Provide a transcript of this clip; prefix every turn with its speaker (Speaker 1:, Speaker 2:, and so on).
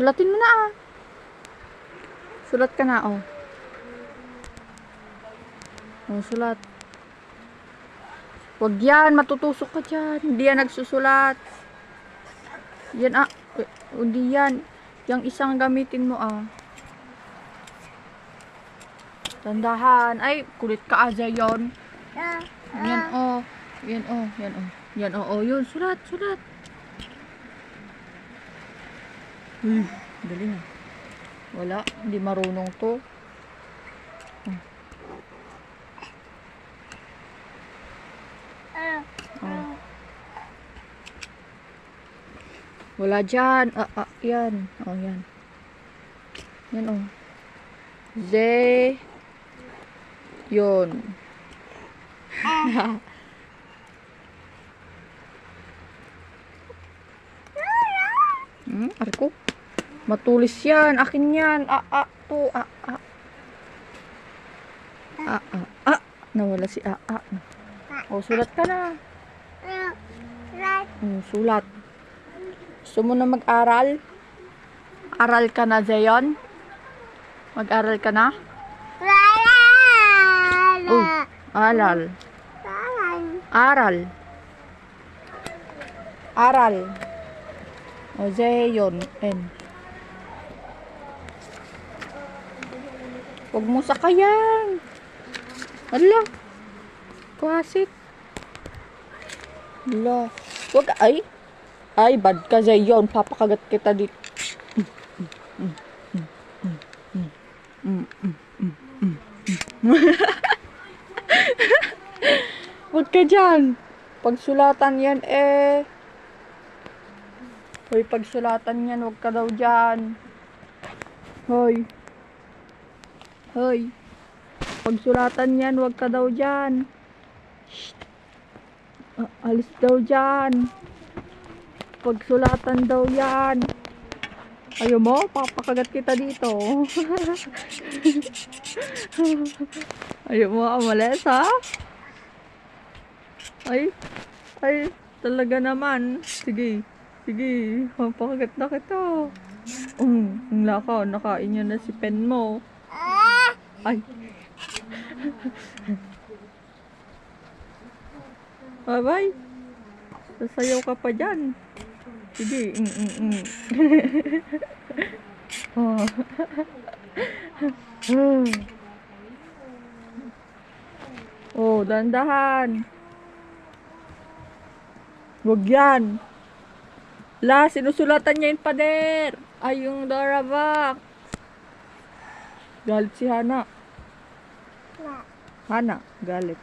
Speaker 1: Sulatin mo na ah. Sulat ka na oh. Oh, sulat. Wag yan, matutusok ka dyan. Hindi yan nagsusulat. Yan ah. Hindi yan. Yung isang gamitin mo ah. Tandahan. Ay, kulit ka ah, Zayon. Yan oh. Yan oh. Yan oh. Yan oh. Oh, yun. Sulat. Sulat. Dali na. Wala. Hindi marunong to. Oh. Wala dyan. Yan. Oh, yan. Yan oh. Yun. Arko. Matulis yan. Akin yan. To. Nawala si O, sulat ka na. Sulat. Gusto mo na mag-aral? Aral ka na, Zayon? Mag-aral ka na? Aral. Aral. O, Zayon. Huwag mo sakayan. Ala. Kwasit. Ala. Huwag ay. Ay, bad ka Zayon. Papakagat kita dito. Huwag ka dyan. Pagsulatan yan eh. Hoy, pagsulatan yan. Huwag ka daw dyan. Hoy. Hoy. Pagsulatan yan. Huwag ka daw dyan. Shh. Alis daw dyan. Pagsulatan daw yan. Ayaw mo? Papakagat kita dito. Ayaw mo amalis ha? Ay, talaga naman. Sige, papakagat na kita. Ang lakaw, nakain niya na si pen mo. Ay. Bye-bye. Sasayaw ka pa dyan. Sige. Oh, dandahan. Huwag yan. Sinusulatan niya yung pader. Ay, yung Dorabak. Galit si Hana. Hana, galit.